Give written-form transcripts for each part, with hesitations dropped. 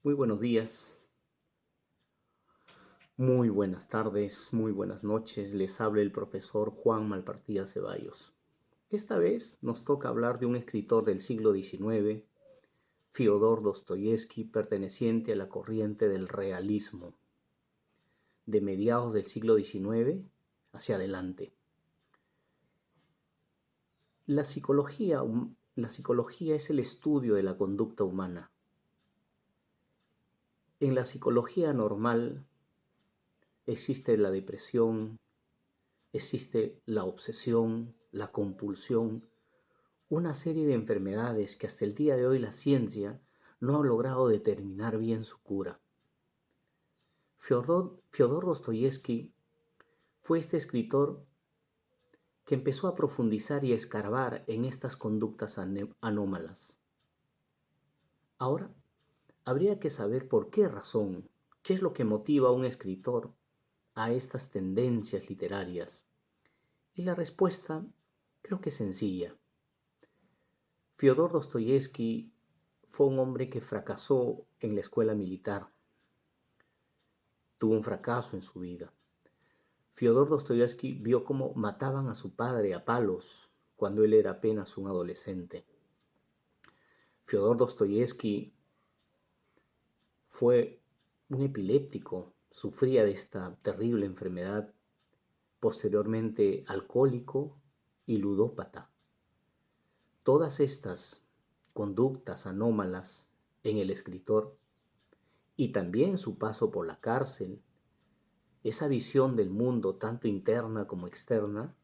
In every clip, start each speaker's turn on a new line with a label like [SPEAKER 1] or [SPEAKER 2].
[SPEAKER 1] Muy buenos días, muy buenas tardes, muy buenas noches. Les habla el profesor Juan Malpartida Ceballos. Esta vez nos toca hablar de un escritor del siglo XIX, Fyodor Dostoyevsky, perteneciente a la corriente del realismo, de mediados del siglo XIX hacia adelante. La psicología es el estudio de la conducta humana. En la psicología normal existe la depresión, existe la obsesión, la compulsión, una serie de enfermedades que hasta el día de hoy la ciencia no ha logrado determinar bien su cura. Fyodor Dostoyevsky fue este escritor que empezó a profundizar y a escarbar en estas conductas anómalas. Ahora, habría que saber por qué razón, qué es lo que motiva a un escritor a estas tendencias literarias. Y la respuesta creo que es sencilla. Fyodor Dostoyevsky fue un hombre que fracasó en la escuela militar, tuvo un fracaso en su vida. Fyodor Dostoyevsky vio cómo mataban a su padre a palos cuando él era apenas un adolescente. Fyodor Dostoyevsky fue un epiléptico, sufría de esta terrible enfermedad, posteriormente alcohólico y ludópata. Todas estas conductas anómalas en el escritor y también su paso por la cárcel, esa visión del mundo tanto interna como externa,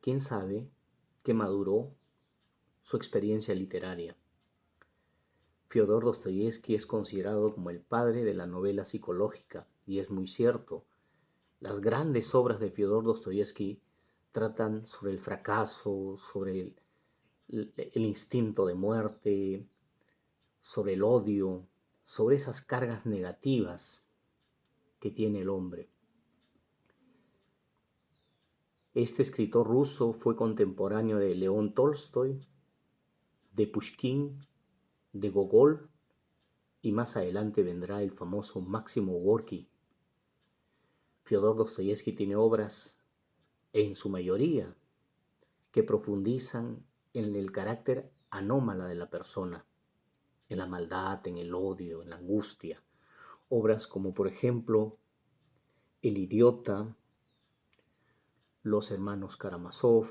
[SPEAKER 1] quién sabe que maduró su experiencia literaria. Fyodor Dostoyevsky es considerado como el padre de la novela psicológica, y es muy cierto. Las grandes obras de Fyodor Dostoyevsky tratan sobre el fracaso, sobre el instinto de muerte, sobre el odio, sobre esas cargas negativas que tiene el hombre. Este escritor ruso fue contemporáneo de León Tolstoy, de Pushkin, de Gogol y más adelante vendrá el famoso Máximo Gorki. Fyodor Dostoyevsky tiene obras, en su mayoría, que profundizan en el carácter anómala de la persona, en la maldad, en el odio, en la angustia. Obras como, por ejemplo, El idiota, Los hermanos Karamazov,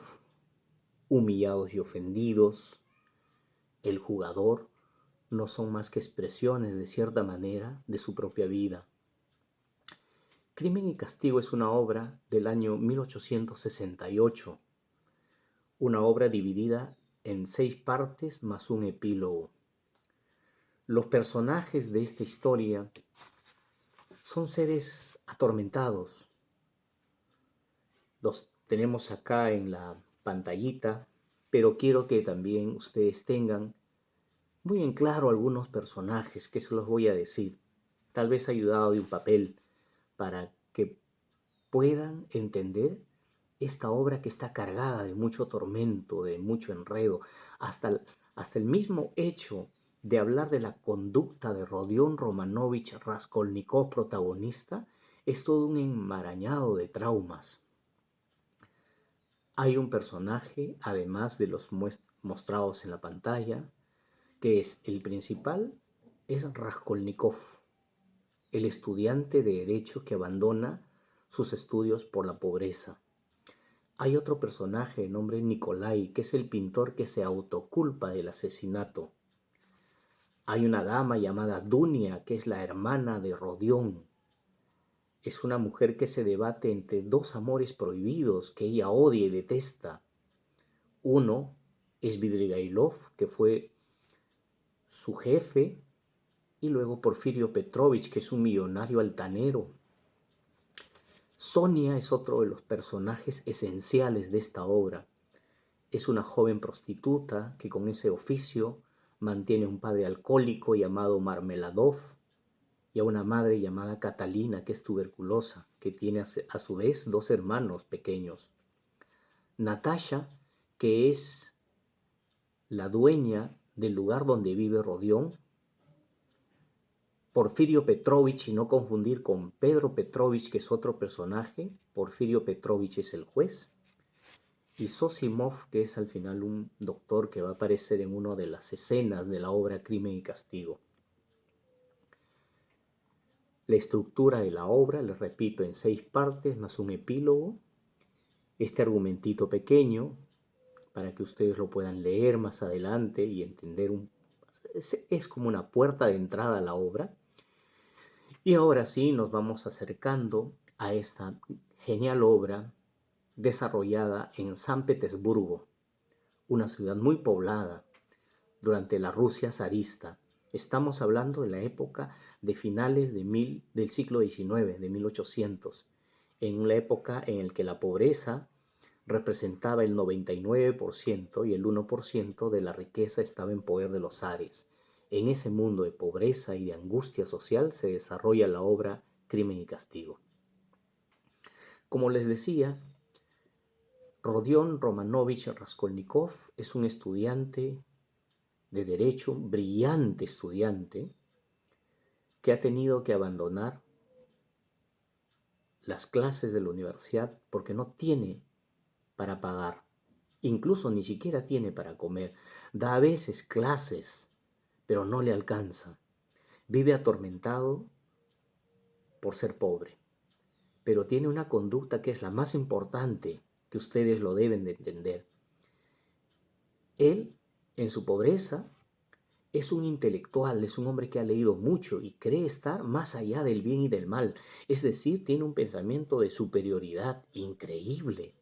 [SPEAKER 1] Humillados y ofendidos, El jugador, no son más que expresiones, de cierta manera, de su propia vida. Crimen y Castigo es una obra del año 1868, una obra dividida en 6 partes más un epílogo. Los personajes de esta historia son seres atormentados. Los tenemos acá en la pantallita, pero quiero que también ustedes tengan muy en claro algunos personajes que se los voy a decir, tal vez ayudado de un papel, para que puedan entender esta obra que está cargada de mucho tormento, de mucho enredo, hasta el mismo hecho de hablar de la conducta de Rodion Romanovich Raskolnikov, protagonista, es todo un enmarañado de traumas. Hay un personaje, además de los mostrados en la pantalla, que es el principal, es Raskolnikov, el estudiante de derecho que abandona sus estudios por la pobreza. Hay otro personaje de nombre Nikolai, que es el pintor que se autoculpa del asesinato. Hay una dama llamada Dunia, que es la hermana de Rodión. Es una mujer que se debate entre dos amores prohibidos que ella odia y detesta. Uno es Svidrigailov, que fue su jefe, y luego Porfirio Petrovich, que es un millonario altanero. Sonia es otro de los personajes esenciales de esta obra. Es una joven prostituta que con ese oficio mantiene a un padre alcohólico llamado Marmeladov y a una madre llamada Catalina, que es tuberculosa, que tiene a su vez 2 hermanos pequeños. Natasha, que es la dueña del lugar donde vive Rodión, Porfirio Petrovich, y no confundir con Pedro Petrovich, que es otro personaje. Porfirio Petrovich es el juez. Y Zosimov, que es al final un doctor que va a aparecer en una de las escenas de la obra Crimen y Castigo. La estructura de la obra, les repito, en 6 partes más un epílogo. Este argumentito pequeño, para que ustedes lo puedan leer más adelante y entender es como una puerta de entrada a la obra. Y ahora sí nos vamos acercando a esta genial obra desarrollada en San Petersburgo, una ciudad muy poblada durante la Rusia zarista. Estamos hablando de la época de finales del siglo XIX, de 1800, en una época en la que la pobreza representaba el 99% y el 1% de la riqueza estaba en poder de los zares. En ese mundo de pobreza y de angustia social se desarrolla la obra Crimen y Castigo. Como les decía, Rodion Romanovich Raskolnikov es un estudiante de derecho, un brillante estudiante, que ha tenido que abandonar las clases de la universidad porque no tiene para pagar. Incluso ni siquiera tiene para comer. Da a veces clases, pero no le alcanza. Vive atormentado por ser pobre. Pero tiene una conducta que es la más importante, que ustedes lo deben de entender. Él, en su pobreza, es un intelectual, es un hombre que ha leído mucho y cree estar más allá del bien y del mal. Es decir, tiene un pensamiento de superioridad increíble.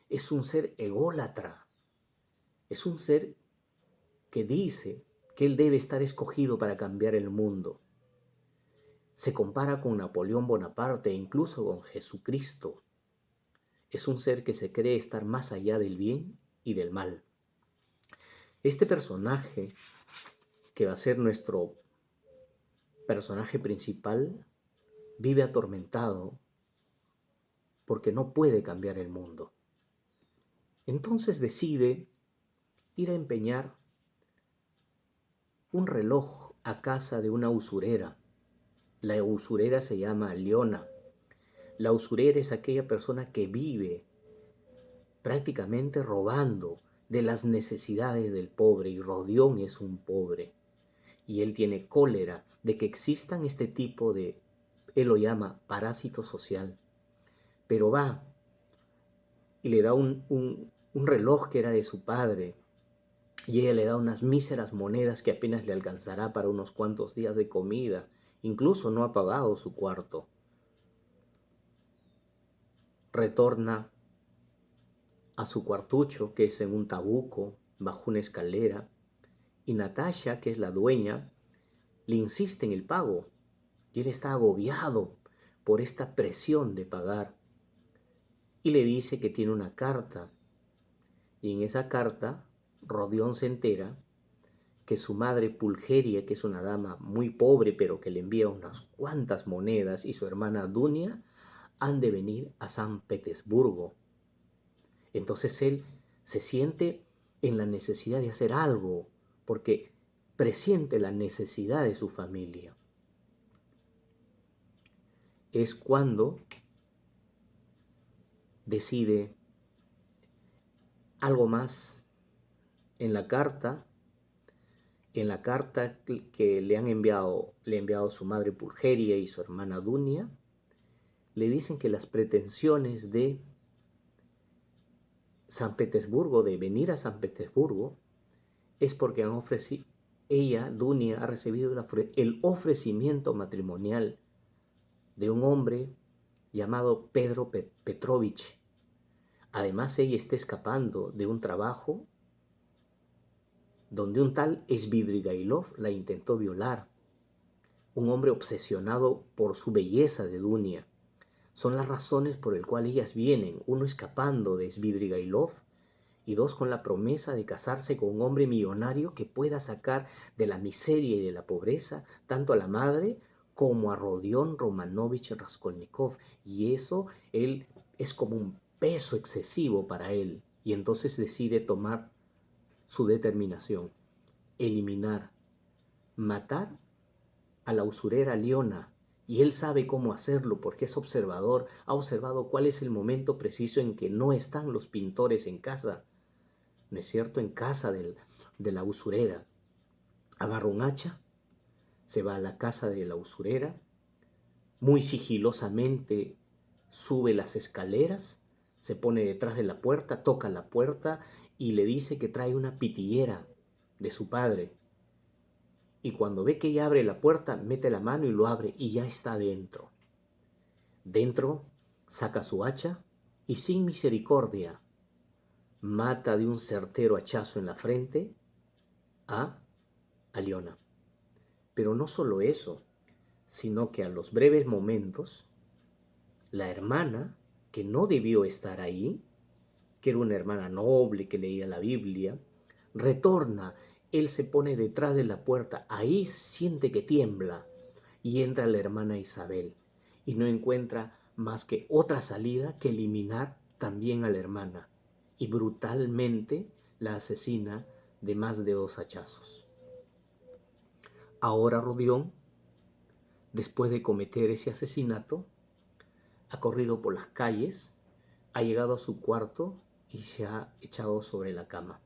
[SPEAKER 1] Es un ser ególatra. Es un ser que dice que él debe estar escogido para cambiar el mundo. Se compara con Napoleón Bonaparte e incluso con Jesucristo. Es un ser que se cree estar más allá del bien y del mal. Este personaje, que va a ser nuestro personaje principal, vive atormentado porque no puede cambiar el mundo. Entonces decide ir a empeñar un reloj a casa de una usurera. La usurera se llama Leona. La usurera es aquella persona que vive prácticamente robando de las necesidades del pobre, y Rodión es un pobre. Y él tiene cólera de que existan este tipo de, él lo llama parásito social. Pero va y le da un reloj que era de su padre, y ella le da unas míseras monedas que apenas le alcanzará para unos cuantos días de comida. Incluso no ha pagado su cuarto. Retorna a su cuartucho, que es en un tabuco, bajo una escalera, y Natasha, que es la dueña, le insiste en el pago, y él está agobiado por esta presión de pagar, y le dice que tiene una carta, y en esa carta Rodión se entera que su madre Pulgeria, que es una dama muy pobre pero que le envía unas cuantas monedas, y su hermana Dunia han de venir a San Petersburgo. Entonces él se siente en la necesidad de hacer algo, porque presiente la necesidad de su familia. Es cuando decide algo más en la carta. En la carta que le ha enviado su madre Pulgeria y su hermana Dunia, le dicen que las pretensiones de San Petersburgo, de venir a San Petersburgo, es porque ella, Dunia, ha recibido el ofrecimiento matrimonial de un hombre llamado Pedro Petrovich. Además, ella está escapando de un trabajo donde un tal Svidrigailov la intentó violar. Un hombre obsesionado por su belleza de Dunia. Son las razones por las cuales ellas vienen, uno escapando de Svidrigailov y dos con la promesa de casarse con un hombre millonario que pueda sacar de la miseria y de la pobreza tanto a la madre como a Rodion Romanovich Raskolnikov. Y eso él es como un peso excesivo para él, y entonces decide tomar su determinación: eliminar, matar a la usurera Liona, y él sabe cómo hacerlo porque es observador, ha observado cuál es el momento preciso en que no están los pintores en casa, ¿no es cierto? En casa de la usurera. Agarra un hacha, se va a la casa de la usurera, muy sigilosamente sube las escaleras, se pone detrás de la puerta, toca la puerta y le dice que trae una pitillera de su padre. Y cuando ve que ella abre la puerta, mete la mano y lo abre y ya está dentro. Dentro saca su hacha y sin misericordia mata de un certero hachazo en la frente a Aliona. Pero no solo eso, sino que a los breves momentos, la hermana, que no debió estar ahí, que era una hermana noble que leía la Biblia, retorna. Él se pone detrás de la puerta, ahí siente que tiembla y entra la hermana Isabel y no encuentra más que otra salida que eliminar también a la hermana y brutalmente la asesina de más de 2 hachazos. Ahora Rodión, después de cometer ese asesinato, ha corrido por las calles, ha llegado a su cuarto y se ha echado sobre la cama.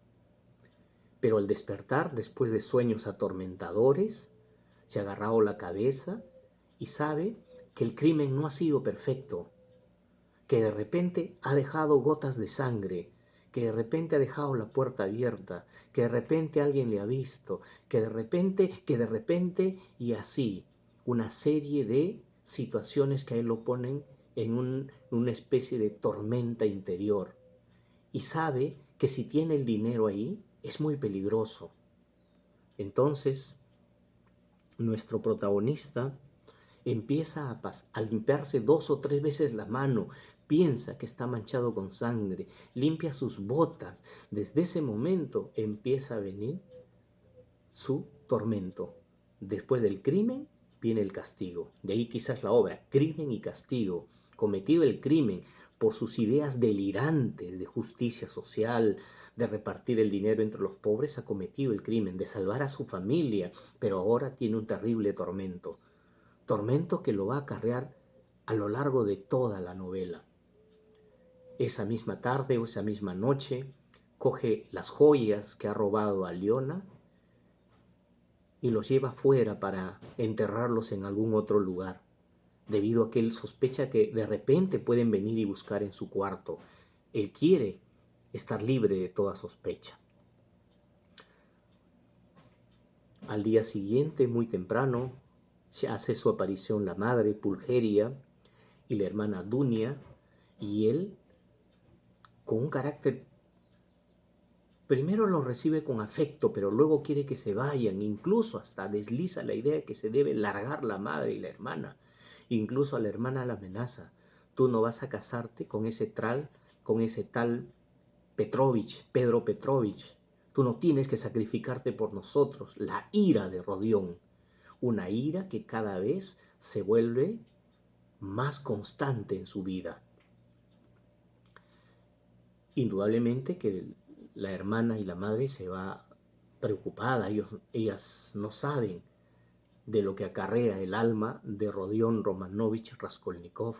[SPEAKER 1] Pero al despertar, después de sueños atormentadores, se ha agarrado la cabeza y sabe que el crimen no ha sido perfecto, que de repente ha dejado gotas de sangre, que de repente ha dejado la puerta abierta, que de repente alguien le ha visto, que de repente, y así, una serie de situaciones que a él lo ponen en una especie de tormenta interior. Y sabe que si tiene el dinero ahí, es muy peligroso. Entonces, nuestro protagonista empieza a limpiarse 2 o 3 veces la mano, piensa que está manchado con sangre, limpia sus botas. Desde ese momento empieza a venir su tormento. Después del crimen viene el castigo. De ahí quizás la obra, crimen y castigo. Cometido el crimen por sus ideas delirantes de justicia social, de repartir el dinero entre los pobres, ha cometido el crimen de salvar a su familia, pero ahora tiene un terrible tormento. Tormento que lo va a acarrear a lo largo de toda la novela. Esa misma tarde o esa misma noche, coge las joyas que ha robado a Liona y los lleva fuera para enterrarlos en algún otro lugar, debido a que él sospecha que de repente pueden venir y buscar en su cuarto. Él quiere estar libre de toda sospecha. Al día siguiente, muy temprano, se hace su aparición la madre Pulgeria y la hermana Dunia, y él, con un carácter, primero lo recibe con afecto, pero luego quiere que se vayan, incluso hasta desliza la idea de que se debe largar la madre y la hermana. Incluso a la hermana la amenaza: tú no vas a casarte con ese tal Petrovich, Pedro Petrovich. Tú no tienes que sacrificarte por nosotros. La ira de Rodión, una ira que cada vez se vuelve más constante en su vida. Indudablemente que la hermana y la madre se va preocupada. Ellas no saben de lo que acarrea el alma de Rodión Romanovich Raskolnikov.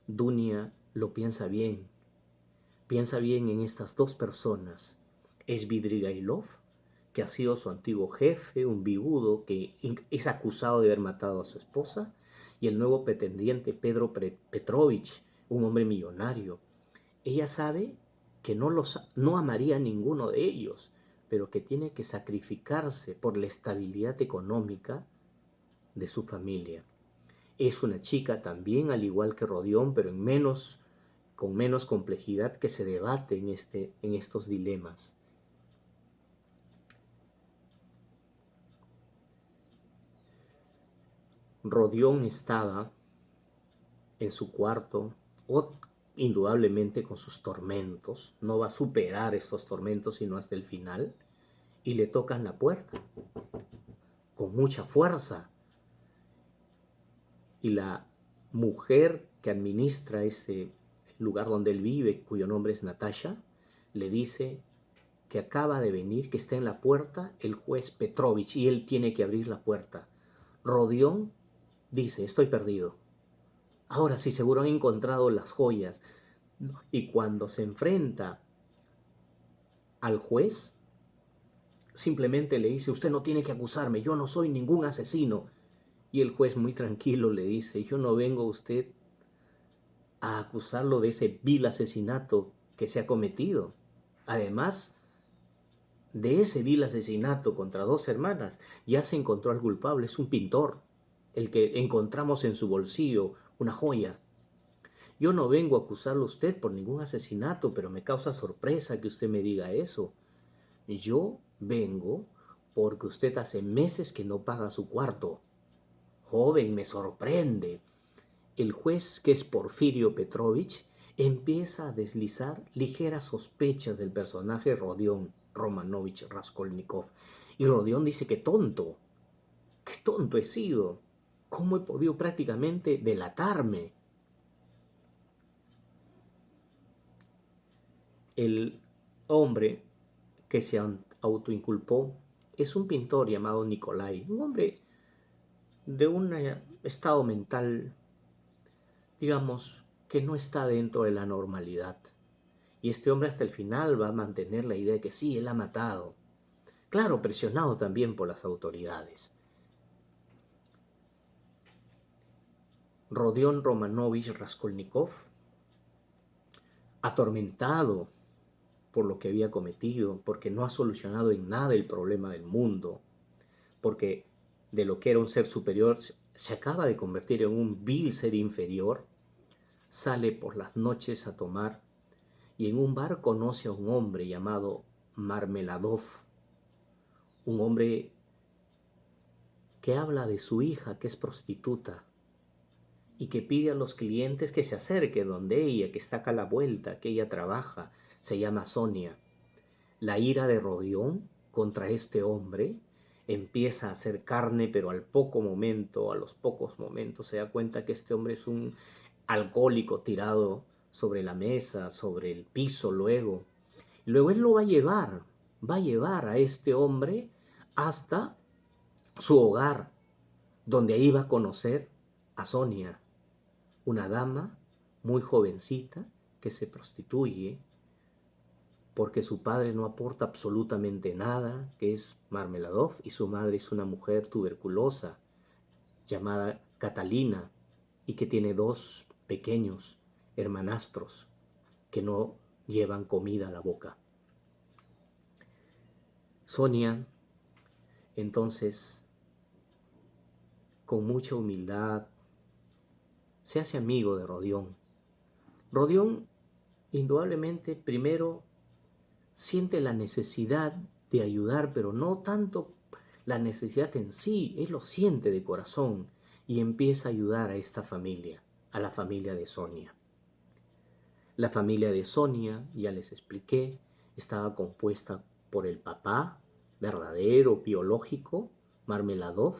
[SPEAKER 1] Dunia lo piensa bien en estas 2 personas. Es Svidrigailov, que ha sido su antiguo jefe, un bigote que es acusado de haber matado a su esposa, y el nuevo pretendiente Pedro Petrovich, un hombre millonario. Ella sabe que no amaría a ninguno de ellos, pero que tiene que sacrificarse por la estabilidad económica de su familia. Es una chica también, al igual que Rodión, pero con menos complejidad, que se debate en estos dilemas. Rodión estaba en su cuarto, indudablemente con sus tormentos, no va a superar estos tormentos sino hasta el final, y le tocan la puerta con mucha fuerza. Y la mujer que administra ese lugar donde él vive, cuyo nombre es Natasha, le dice que acaba de venir, que está en la puerta el juez Petrovich y él tiene que abrir la puerta. Rodión dice, estoy perdido. Ahora sí, seguro han encontrado las joyas. Y cuando se enfrenta al juez, simplemente le dice, usted no tiene que acusarme, yo no soy ningún asesino. Y el juez muy tranquilo le dice, yo no vengo a usted a acusarlo de ese vil asesinato que se ha cometido. Además de ese vil asesinato contra dos hermanas, ya se encontró al culpable, es un pintor, el que encontramos en su bolsillo una joya. Yo no vengo a acusarlo a usted por ningún asesinato, pero me causa sorpresa que usted me diga eso. Yo vengo porque usted hace meses que no paga su cuarto. Joven, me sorprende. El juez, que es Porfirio Petrovich, empieza a deslizar ligeras sospechas del personaje Rodión Romanovich Raskolnikov. Y Rodión dice, qué tonto he sido. ¿Cómo he podido prácticamente delatarme? El hombre que se autoinculpó es un pintor llamado Nikolai, un hombre de un estado mental, digamos, que no está dentro de la normalidad. Y este hombre hasta el final va a mantener la idea de que sí, él ha matado. Claro, presionado también por las autoridades. Rodión Romanovich Raskolnikov, atormentado por lo que había cometido, porque no ha solucionado en nada el problema del mundo, porque de lo que era un ser superior se acaba de convertir en un vil ser inferior, sale por las noches a tomar y en un bar conoce a un hombre llamado Marmeladov, un hombre que habla de su hija que es prostituta y que pide a los clientes que se acerquen donde ella, que está acá a la vuelta, que ella trabaja, se llama Sonia. La ira de Rodión contra este hombre empieza a hacer carne, pero al poco momento, a los pocos momentos, se da cuenta que este hombre es un alcohólico tirado sobre la mesa, sobre el piso luego. Luego él lo va a llevar a este hombre hasta su hogar, donde ahí va a conocer a Sonia, una dama muy jovencita que se prostituye porque su padre no aporta absolutamente nada, que es Marmeladov, y su madre es una mujer tuberculosa llamada Catalina y que tiene dos pequeños hermanastros que no llevan comida a la boca. Sonia, entonces, con mucha humildad, se hace amigo de Rodión. Rodión, indudablemente, primero siente la necesidad de ayudar, pero no tanto la necesidad en sí, él lo siente de corazón y empieza a ayudar a esta familia, a la familia de Sonia. La familia de Sonia, ya les expliqué, estaba compuesta por el papá verdadero, biológico, Marmeladov,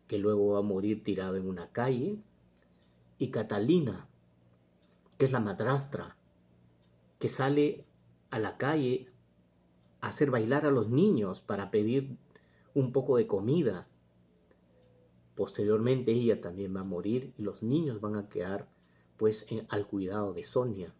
[SPEAKER 1] que luego va a morir tirado en una calle, y Catalina, que es la madrastra, que sale a la calle a hacer bailar a los niños para pedir un poco de comida. Posteriormente ella también va a morir y los niños van a quedar pues al cuidado de Sonia,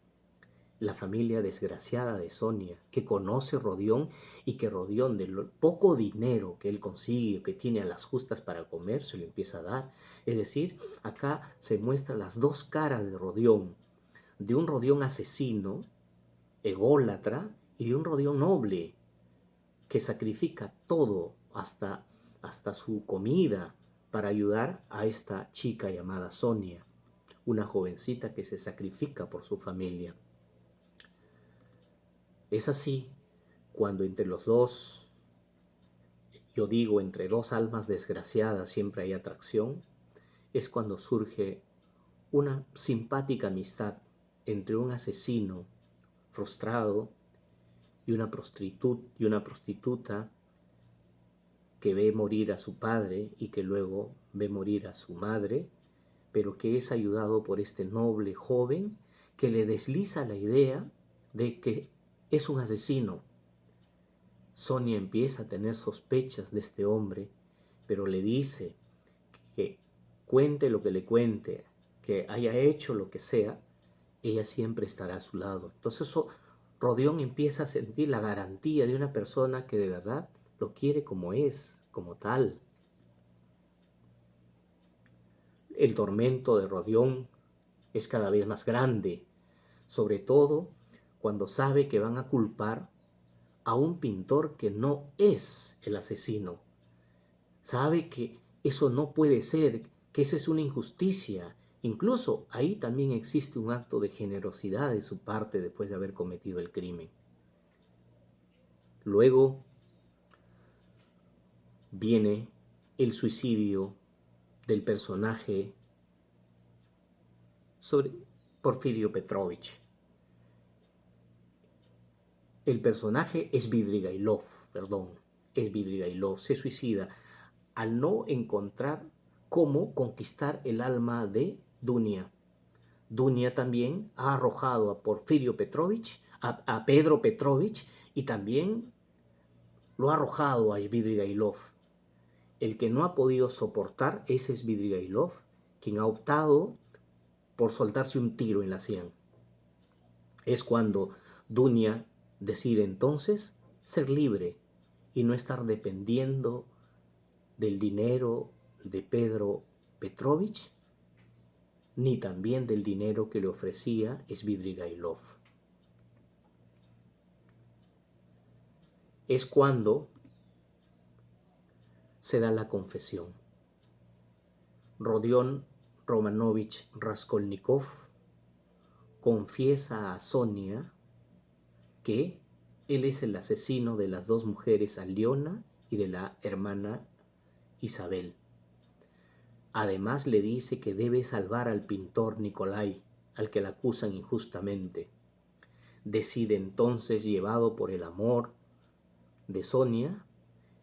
[SPEAKER 1] la familia desgraciada de Sonia, que conoce Rodión y que Rodión, del poco dinero que él consigue, que tiene a las justas para comer, se lo empieza a dar. Es decir, acá se muestran las dos caras de un Rodión asesino, ególatra, y de un Rodión noble, que sacrifica todo, hasta su comida, para ayudar a esta chica llamada Sonia, una jovencita que se sacrifica por su familia. Es así cuando entre los dos, yo digo, entre dos almas desgraciadas siempre hay atracción, es cuando surge una simpática amistad entre un asesino frustrado y una prostituta que ve morir a su padre y que luego ve morir a su madre, pero que es ayudado por este noble joven que le desliza la idea de que es un asesino. Sonia empieza a tener sospechas de este hombre, pero le dice que cuente lo que le cuente, que haya hecho lo que sea, ella siempre estará a su lado. Entonces Rodión empieza a sentir la garantía de una persona que de verdad lo quiere como es, como tal. El tormento de Rodión es cada vez más grande, sobre todo cuando sabe que van a culpar a un pintor que no es el asesino. Sabe que eso no puede ser, que esa es una injusticia. Incluso ahí también existe un acto de generosidad de su parte después de haber cometido el crimen. Luego viene el suicidio del personaje sobre Porfirio Petrovich. El personaje es Svidrigailov, se suicida al no encontrar cómo conquistar el alma de Dunia. Dunia también ha arrojado a Porfirio Petrovich, a Pedro Petrovich, y también lo ha arrojado a Svidrigailov. El que no ha podido soportar es Svidrigailov, quien ha optado por soltarse un tiro en la sien. Es cuando Dunia decide entonces ser libre y no estar dependiendo del dinero de Pedro Petrovich, ni también del dinero que le ofrecía Svidrigailov. Es cuando se da la confesión. Rodión Romanovich Raskolnikov confiesa a Sonia que él es el asesino de las dos mujeres Aliona y de la hermana Isabel. Además le dice que debe salvar al pintor Nikolai, al que la acusan injustamente. Decide entonces, llevado por el amor de Sonia,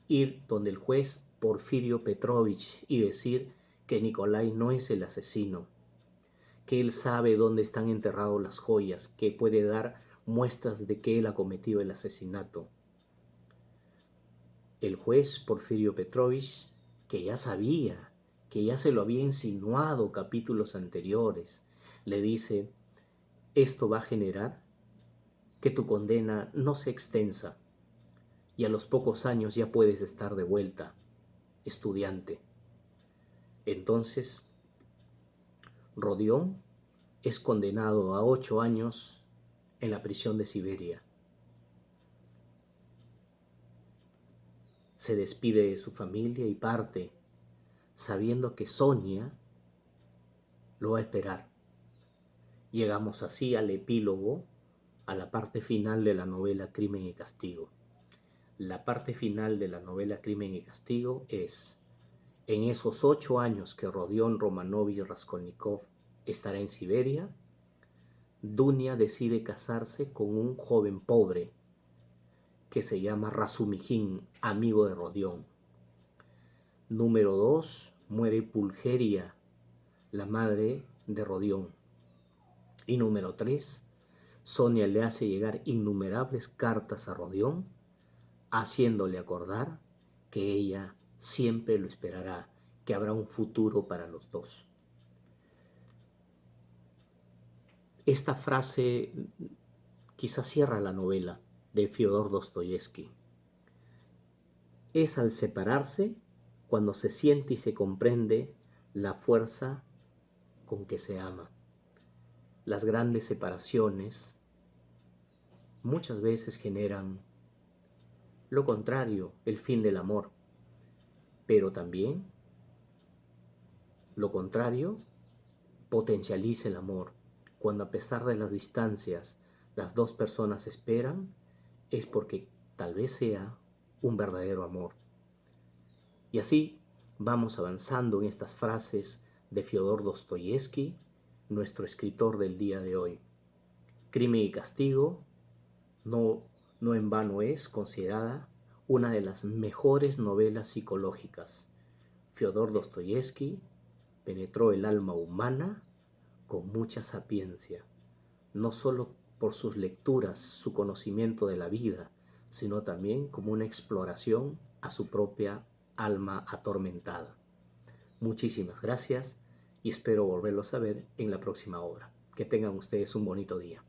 [SPEAKER 1] ir donde el juez Porfirio Petrovich y decir que Nikolai no es el asesino, que él sabe dónde están enterradas las joyas, que puede dar muestras de que él ha cometido el asesinato. El juez Porfirio Petrovich, que ya sabía, que ya se lo había insinuado capítulos anteriores, le dice: esto va a generar que tu condena no sea extensa y a los pocos años ya puedes estar de vuelta, estudiante. Entonces, Rodión es condenado a 8 años en la prisión de Siberia. Se despide de su familia y parte, sabiendo que Sonia lo va a esperar. Llegamos así al epílogo, a la parte final de la novela Crimen y Castigo. La parte final de la novela Crimen y Castigo es: en esos 8 años que Rodión Romanovich Raskolnikov estará en Siberia, Dunia decide casarse con un joven pobre que se llama Razumijin, amigo de Rodión. Número 2, muere Pulgeria, la madre de Rodión. Y número 3, Sonia le hace llegar innumerables cartas a Rodión, haciéndole acordar que ella siempre lo esperará, que habrá un futuro para los dos. Esta frase quizás cierra la novela de Fyodor Dostoyevsky. Es al separarse cuando se siente y se comprende la fuerza con que se ama. Las grandes separaciones muchas veces generan lo contrario, el fin del amor, pero también lo contrario potencializa el amor. Cuando a pesar de las distancias las dos personas esperan, es porque tal vez sea un verdadero amor. Y así vamos avanzando en estas frases de Fyodor Dostoyevsky, nuestro escritor del día de hoy. Crimen y Castigo no en vano es considerada una de las mejores novelas psicológicas. Fyodor Dostoyevsky penetró el alma humana con mucha sapiencia, no solo por sus lecturas, su conocimiento de la vida, sino también como una exploración a su propia alma atormentada. Muchísimas gracias y espero volverlos a ver en la próxima obra. Que tengan ustedes un bonito día.